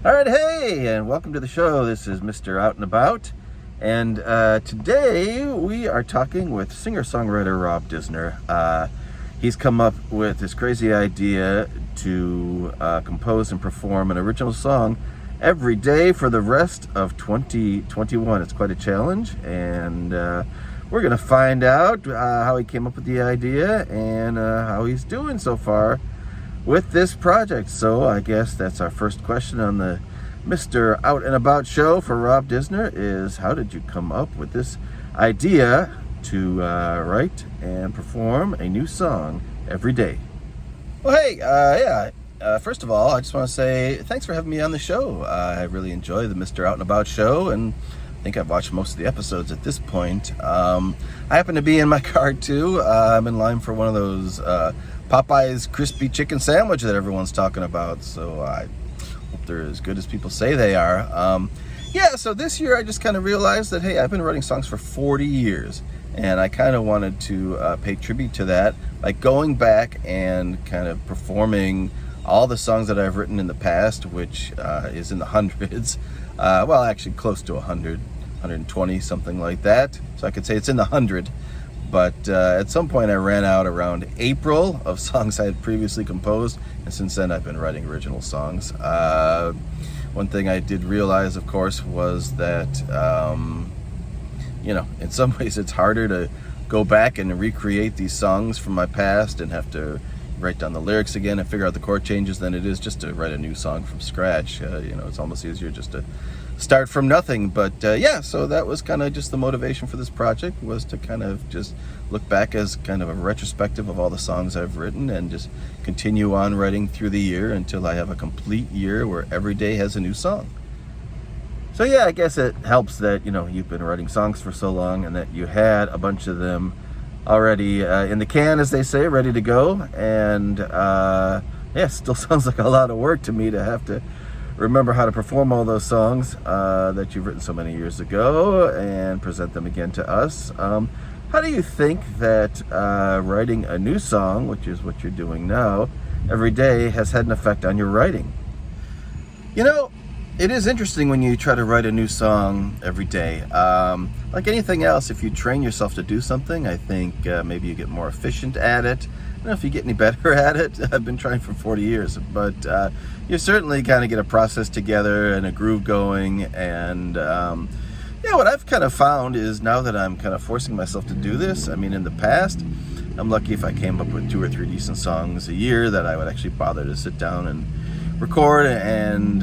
All right, hey, and welcome to the show. This is Mr. Out and About, and today we are talking with singer-songwriter Rob Disner. He's come up with this crazy idea to compose and perform an original song every day for the rest of 2021. It's quite a challenge, and we're going to find out how he came up with the idea and how he's doing so far with this project. So I guess that's our first question on the Mr. Out and About show for Rob Disner is, how did you come up with this idea to write and perform a new song every day? Well, hey, first of all, I just want to say thanks for having me on the show. I really enjoy the Mr. Out and About show, and I think I've watched most of the episodes at this point. I happen to be in my car too. I'm in line for one of those Popeye's crispy chicken sandwich that everyone's talking about, so I hope they're as good as people say they are. So this year I just kind of realized that, hey, I've been writing songs for 40 years, and I kind of wanted to pay tribute to that by going back and kind of performing all the songs that I've written in the past, which is in the hundreds. Well, actually close to 100, 120, something like that. So I could say it's in the 100. But at some point I ran out around April of songs I had previously composed, and since then I've been writing original songs. One thing I did realize, of course, was that, in some ways it's harder to go back and recreate these songs from my past and have to write down the lyrics again and figure out the chord changes than it is just to write a new song from scratch. It's almost easier just to start from nothing. But so that was kind of just the motivation for this project, was to kind of just look back as kind of a retrospective of all the songs I've written and just continue on writing through the year until I have a complete year where every day has a new song. So I guess it helps that you've been writing songs for so long and that you had a bunch of them already in the can, as they say, ready to go. And still sounds like a lot of work to me to have to remember how to perform all those songs that you've written so many years ago and present them again to us. How do you think that writing a new song, which is what you're doing now, every day has had an effect on your writing? It is interesting when you try to write a new song every day. Like anything else, if you train yourself to do something, I think maybe you get more efficient at it. I don't know if you get any better at it. I've been trying for 40 years, but you certainly kind of get a process together and a groove going. And what I've kind of found is, now that I'm kind of forcing myself to do this, in the past, I'm lucky if I came up with 2 or 3 decent songs a year that I would actually bother to sit down and record and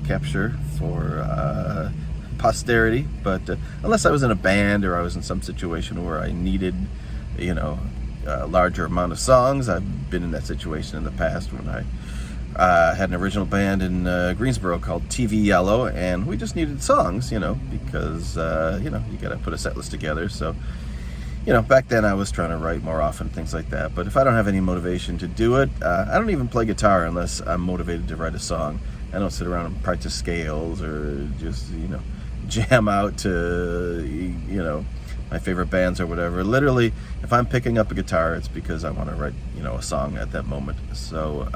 capture for posterity. But unless I was in a band or I was in some situation where I needed a larger amount of songs, I've been in that situation in the past when I had an original band in Greensboro called TV Yellow, and we just needed songs, because you gotta put a set list together. So back then I was trying to write more often, things like that. But if I don't have any motivation to do it, I don't even play guitar unless I'm motivated to write a song. I don't sit around and practice scales or just, jam out to, my favorite bands or whatever. Literally, if I'm picking up a guitar, it's because I want to write, a song at that moment. So,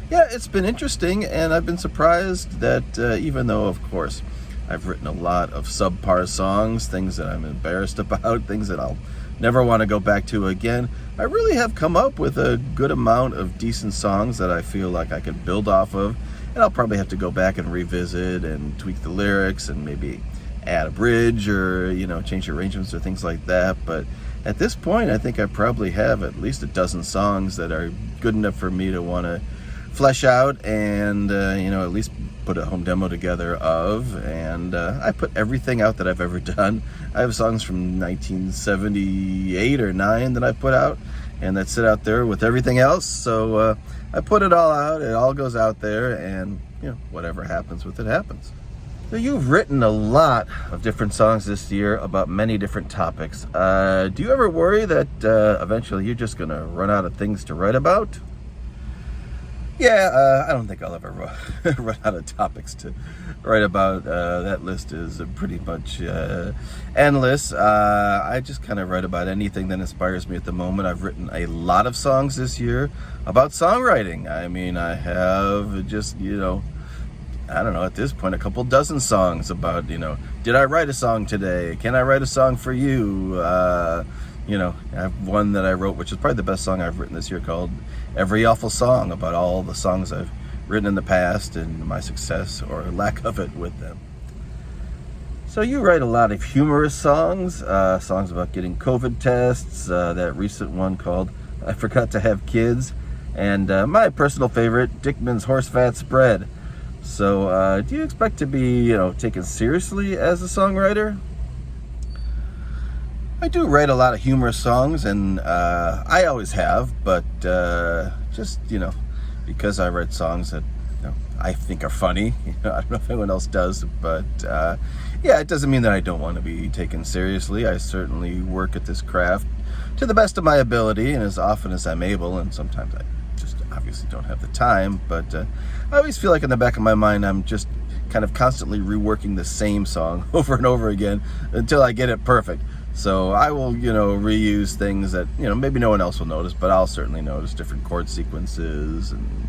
it's been interesting, and I've been surprised that even though, of course, I've written a lot of subpar songs, things that I'm embarrassed about, things that I'll never want to go back to again, I really have come up with a good amount of decent songs that I feel like I could build off of. And I'll probably have to go back and revisit and tweak the lyrics and maybe add a bridge or, change arrangements or things like that. But at this point, I think I probably have at least a dozen songs that are good enough for me to want to flesh out and, at least put a home demo together of. And I put everything out that I've ever done. I have songs from 1978 or 9 that I put out and that sit out there with everything else. So I put it all out. It all goes out there, and whatever happens with it happens. So you've written a lot of different songs this year about many different topics. Do you ever worry that eventually you're just going to run out of things to write about? Yeah, I don't think I'll ever run out of topics to write about. That list is pretty much endless. I just kind of write about anything that inspires me at the moment. I've written a lot of songs this year about songwriting. I mean, I have just, I don't know, at this point, a couple dozen songs about, did I write a song today? Can I write a song for you? I have one that I wrote, which is probably the best song I've written this year, called Every Awful Song, about all the songs I've written in the past and my success or lack of it with them. So you write a lot of humorous songs, songs about getting COVID tests, that recent one called I Forgot to Have Kids, and my personal favorite, Dickman's Horse Fat Spread. So do you expect to be, taken seriously as a songwriter? I do write a lot of humorous songs, and I always have, but just, because I write songs that I think are funny. I don't know if anyone else does, but yeah, it doesn't mean that I don't want to be taken seriously. I certainly work at this craft to the best of my ability and as often as I'm able, and sometimes I just obviously don't have the time, but I always feel like in the back of my mind I'm just kind of constantly reworking the same song over and over again until I get it perfect. So I will, reuse things that, maybe no one else will notice, but I'll certainly notice different chord sequences and,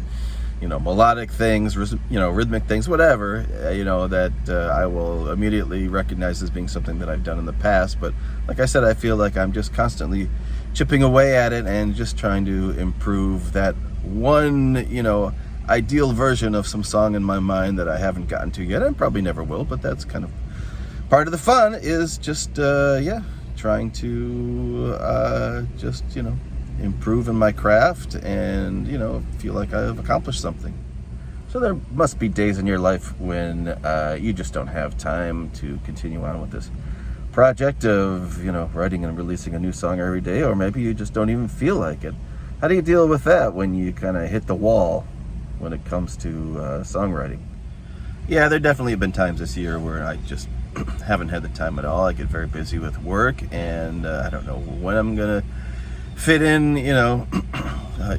melodic things, rhythmic things, whatever, that I will immediately recognize as being something that I've done in the past. But like I said, I feel like I'm just constantly chipping away at it and just trying to improve that one, ideal version of some song in my mind that I haven't gotten to yet and probably never will, but that's kind of part of the fun, is just, trying to just, improve in my craft and, feel like I've accomplished something. So there must be days in your life when you just don't have time to continue on with this project of, writing and releasing a new song every day, or maybe you just don't even feel like it. How do you deal with that when you kind of hit the wall when it comes to songwriting? Yeah, there definitely have been times this year where I just haven't had the time at all. I get very busy with work, and I don't know when I'm gonna fit in,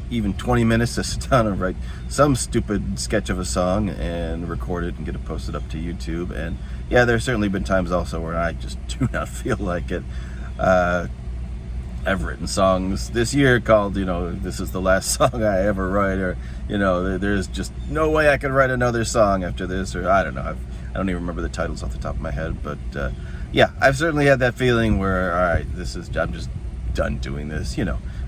even 20 minutes to sit down and write some stupid sketch of a song and record it and get it posted up to YouTube. And yeah, there's certainly been times also where I just do not feel like it. I've written songs this year called, this is the last song I ever write, or, there's just no way I can write another song after this, or I don't know. I don't even remember the titles off the top of my head, but yeah, I've certainly had that feeling where, all right, I'm just done doing this,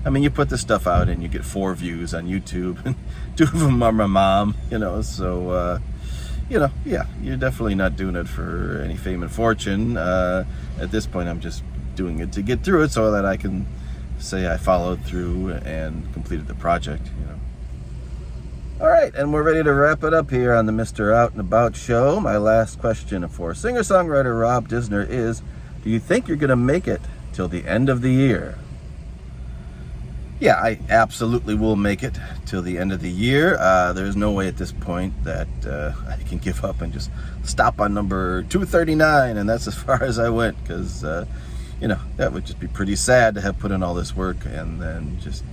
I mean, you put this stuff out and you get 4 views on YouTube, and 2 of them are my mom, so, yeah, you're definitely not doing it for any fame and fortune. At this point, I'm just doing it to get through it so that I can say I followed through and completed the project, All right, and we're ready to wrap it up here on the Mr. Out and About show. My last question for singer-songwriter Rob Disner is, do you think you're going to make it till the end of the year? Yeah, I absolutely will make it till the end of the year. There's no way at this point that I can give up and just stop on number 239, and that's as far as I went, because that would just be pretty sad to have put in all this work and then just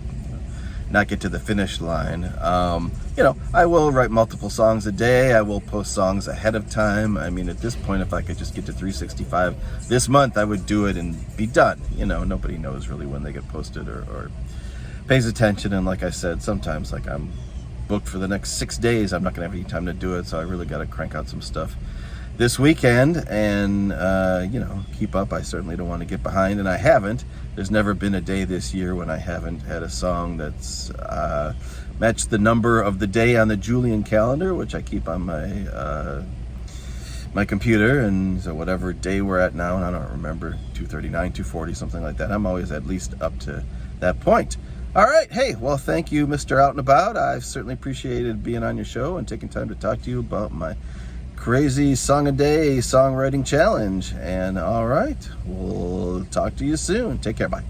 not get to the finish line. I will write multiple songs a day. I will post songs ahead of time. I mean, at this point, if I could just get to 365 this month, I would do it and be done. Nobody knows really when they get posted or pays attention. And like I said, sometimes I'm booked for the next 6 days. I'm not gonna have any time to do it. So I really got to crank out some stuff this weekend and, keep up. I certainly don't want to get behind, and I haven't. There's never been a day this year when I haven't had a song that's matched the number of the day on the Julian calendar, which I keep on my computer. And so whatever day we're at now, and I don't remember, 239, 240, something like that, I'm always at least up to that point. All right, hey, well, thank you, Mr. Out and About. I've certainly appreciated being on your show and taking time to talk to you about my crazy song a day songwriting challenge. And all right, we'll talk to you soon. Take care. Bye.